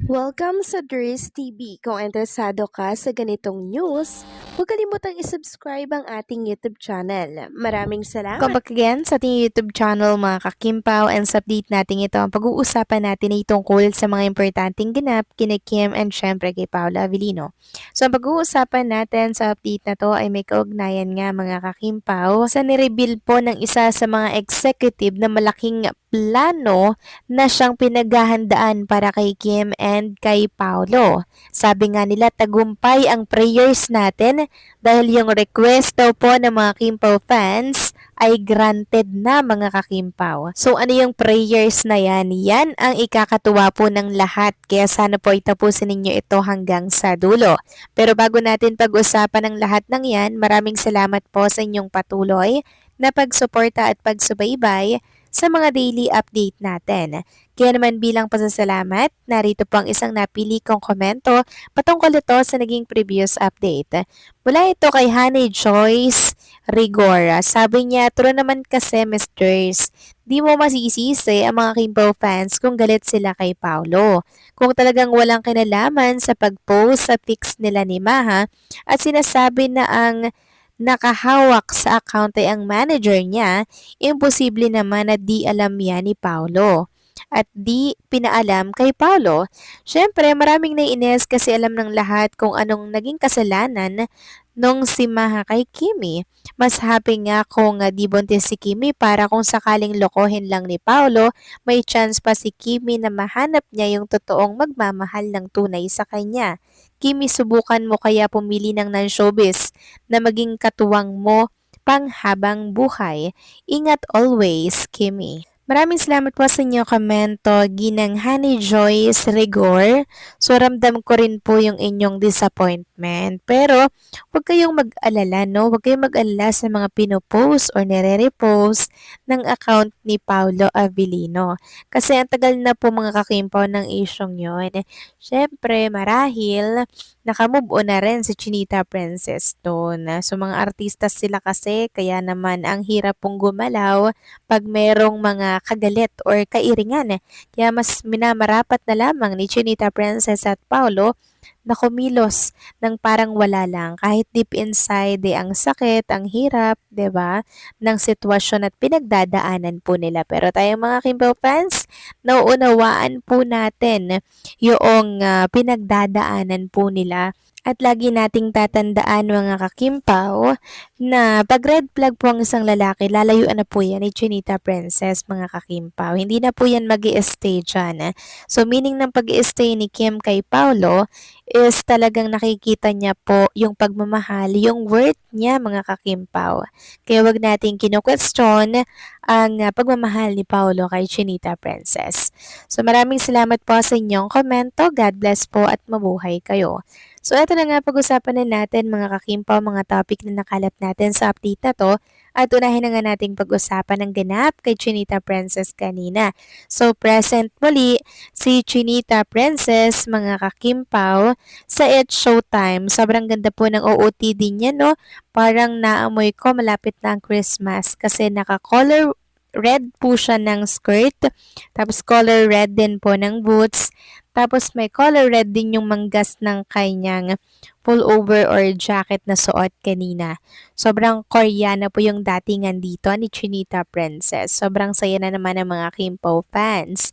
Welcome sa Dries TV. Kung interesado ka sa ganitong news, huwag kalimutang isubscribe ang ating YouTube channel. Maraming salamat! Welcome back again sa ating YouTube channel mga kakimpaw, and sa update natin ito, ang pag-uusapan natin ay tungkol sa mga importanteng ganap kina Kim and syempre kay Paula Avellino. So ang pag-uusapan natin sa update na to ay may kaugnayan nga mga kakimpaw sa nireveal po ng isa sa mga executive na malaking plano na siyang pinaghahandaan para kay Kim and kay Paolo. Sabi nga nila tagumpay ang prayers natin dahil yung request daw po ng mga Kimpaw fans ay granted na mga kakimpaw. So ano yung prayers na yan? Yan ang ikakatuwa po ng lahat. Kaya sana po itapusin ninyo ito hanggang sa dulo. Pero bago natin pag-usapan ang lahat ng yan, maraming salamat po sa inyong patuloy na pagsuporta at pagsubaybay sa mga daily update natin. Kaya naman bilang pasasalamat, narito po ang isang napili kong komento patungkol ito sa naging previous update. Mula ito kay Honey Joyce Rigora. Sabi niya, true naman kasi Misters, di mo masisisi ang mga Kimbo fans kung galit sila kay Paolo. Kung talagang walang kinalaman sa pag-post sa pics nila ni Maha at sinasabi na ang nakahawak sa account ay ang manager niya, imposible naman na di alam yan ni Paolo at di pinaalam kay Paolo. Syempre, maraming naiinis kasi alam ng lahat kung anong naging kasalanan nung si Maha kay Kimi. Mas happy nga kung di buntis si Kimi para kung sakaling lokohin lang ni Paolo, may chance pa si Kimi na mahanap niya yung totoong magmamahal ng tunay sa kanya. Kimi, subukan mo kaya pumili ng non-showbiz na maging katuwang mo panghabang buhay. Ingat always, Kimi. Maraming salamat po sa inyong komento, Ginang Honey Joyce Rigor. So, ramdam ko rin po yung inyong disappointment. Pero, huwag kayong mag-alala, no? Huwag kayong mag-alala sa mga pinopost or nire-repost ng account ni Paolo Avellino. Kasi ang tagal na po mga kakimpaw ng isyong yon. Siyempre, marahil, nakamove on na rin si Chinita Princess doon. So, mga artista sila kasi, kaya naman ang hirap pong gumalaw pag merong mga kagalit or kairingan. Kaya mas minamarapat na lamang ni Chinita Princess at Paolo na kumilos ng parang wala lang. Kahit deep inside, ang sakit, ang hirap, 'di ba, ng sitwasyon at pinagdadaanan po nila. Pero tayong mga Kimbo fans, nauunawaan po natin yung pinagdadaanan po nila. At lagi nating tatandaan mga kakimpaw na pag red flag po ang isang lalaki, lalayuan na po yan ni Chinita Princess mga kakimpaw. Hindi na po yan mag-i-stay dyan. So meaning ng pag-i-stay ni Kim kay Paolo is talagang nakikita niya po yung pagmamahal, yung worth niya mga kakimpaw. Kaya wag nating kino-question ang pagmamahal ni Paolo kay Chinita Princess. So maraming salamat po sa inyong komento. God bless po at mabuhay kayo. So ito na nga pag-usapan na natin mga kakimpaw, mga topic na nakalap natin sa update na to. At unahin na nga nating pag-usapan ng ganap kay Chinita Princess kanina. So present muli si Chinita Princess mga kakimpaw sa It's Showtime. Sobrang ganda po ng OOTD niya, no? Parang naamoy ko malapit na ang Christmas kasi naka-color red po siya ng skirt, tapos color red din po ng boots, tapos may color red din yung manggas ng kanyang pullover or jacket na suot kanina. Sobrang Koreana po yung datingan dito ni Chinita Princess. Sobrang saya na naman ng mga Kimpo fans.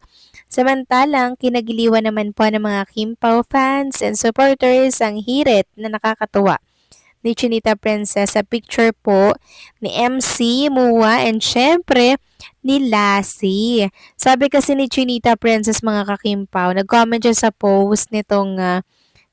Samantalang, kinagiliwan naman po ng mga Kimpo fans and supporters ang hirit na nakakatuwa ni Chinita Princess sa picture po ni MC, Mua, and syempre ni Lassie. Sabi kasi ni Chinita Princess mga kakimpaw, nag-comment siya sa post nitong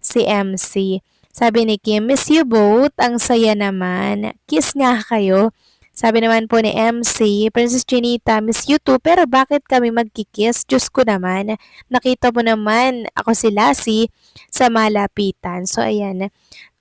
si MC. Sabi ni Kim, miss you both, ang saya naman. Kiss nga kayo. Sabi naman po ni MC, Princess Chinita, miss you too, pero bakit kami magkikiss? Diyos ko naman, nakita mo naman ako si Lassie sa malapitan. So ayan,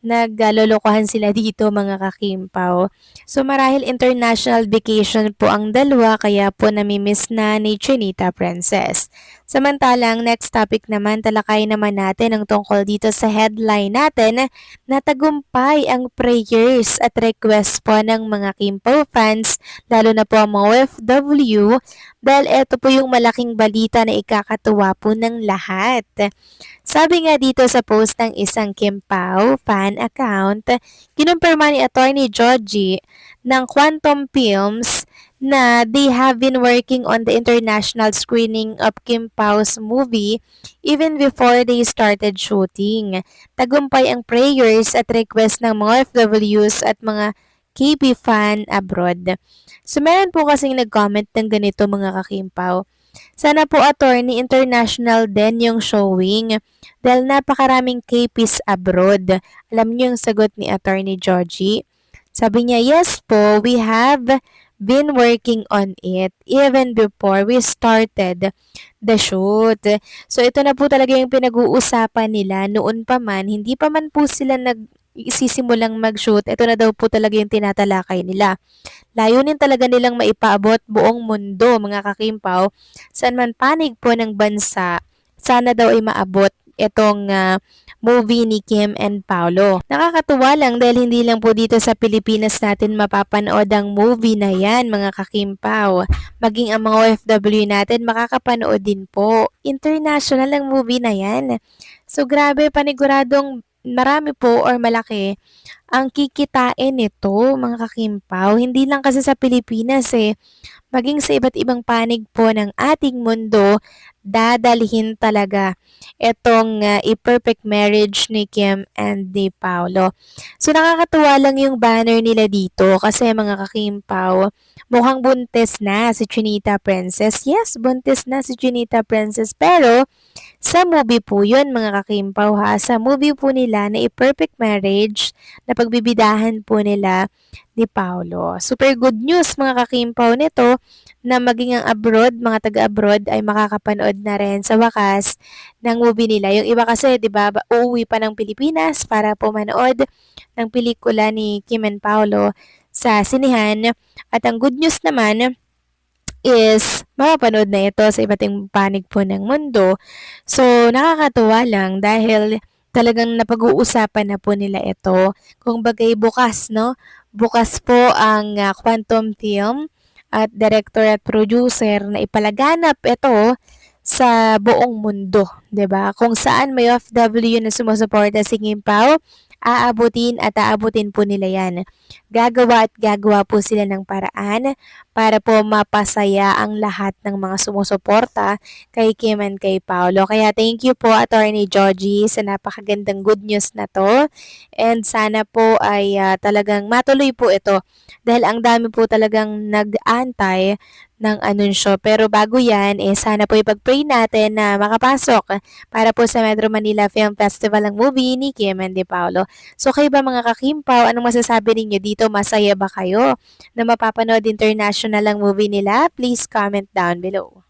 naglolokohan sila dito mga kakimpaw. So marahil international vacation po ang dalawa kaya po namimiss na ni Chinita Princess. Samantalang next topic naman talakay naman natin ang tungkol dito sa headline natin na tagumpay ang prayers at request po ng mga Kimpaw fans lalo na po ang mga OFW dahil ito po yung malaking balita na ikakatuwa po ng lahat. Sabi nga dito sa post ng isang Kim Pao fan account, kinumpirma ni Attorney Georgie ng Quantum Films na they have been working on the international screening of Kim Pao's movie even before they started shooting. Tagumpay ang prayers at request ng mga FWs at mga KB fan abroad. So meron po kasing nag-comment ng ganito mga kakimpaw. Sana po attorney international din yung showing dahil napakaraming KPs abroad. Alam niyo yung sagot ni Attorney Georgie? Sabi niya, yes po, we have been working on it even before we started the shoot. So ito na po talaga yung pinag-uusapan nila noon pa man, hindi pa man po sila sisimulang mag-shoot, ito na daw po talaga yung tinatalakay nila. Layunin talaga nilang maipaabot buong mundo mga kakimpaw, saan man panig po ng bansa, sana daw ay maabot itong movie ni Kim and Paolo. Nakakatuwa lang dahil hindi lang po dito sa Pilipinas natin mapapanood ang movie na yan mga kakimpaw. Maging ang mga OFW natin makakapanood din po. International ang movie na yan. So grabe, paniguradong marami po or malaki ang kikitain nito mga kakimpaw. Hindi lang kasi sa Pilipinas maging sa iba't ibang panig po ng ating mundo, dadalhin talaga itong i-perfect marriage ni Kim and ni Paolo. So nakakatuwa lang yung banner nila dito kasi mga kakimpaw, mukhang buntis na si Chinita Princess. Yes, buntis na si Chinita Princess pero sa movie po yun mga kakimpaw ha. Sa movie po nila na i-perfect marriage na pagbibidahan po nila ni Paolo. Super good news mga kakimpaw nito na maging ang abroad, mga taga-abroad ay makakapanood na rin sa wakas ng movie nila. Yung iba kasi, di ba, uuwi pa ng Pilipinas para po manood ng pelikula ni Kim and Paolo sa sinihan. At ang good news naman is mapapanood na ito sa iba't ibang panig po ng mundo. So, nakakatuwa lang dahil talagang napag-uusapan na po nila ito. Kung bagay bukas, no? Bukas po ang Quantum Film at director at producer na ipalaganap ito sa buong mundo, 'di ba? Kung saan may OFW na sumusuporta si Kim Pao, aabutin po nila 'yan. Gagawa at gagawa po sila ng paraan para po mapasaya ang lahat ng mga sumusuporta kay Kim and kay Paolo. Kaya thank you po Attorney Georgie sa napakagandang good news na to. And sana po ay talagang matuloy po ito dahil ang dami po talagang nag-antay ng anunsyo. Pero bago yan, sana po ipag-pray natin na makapasok para po sa Metro Manila Film Festival ang movie ni Kim and Paolo. So kayo ba mga kakimpaw, anong masasabi ninyo dito? Masaya ba kayo na mapapanood international ang movie nila? Please comment down below.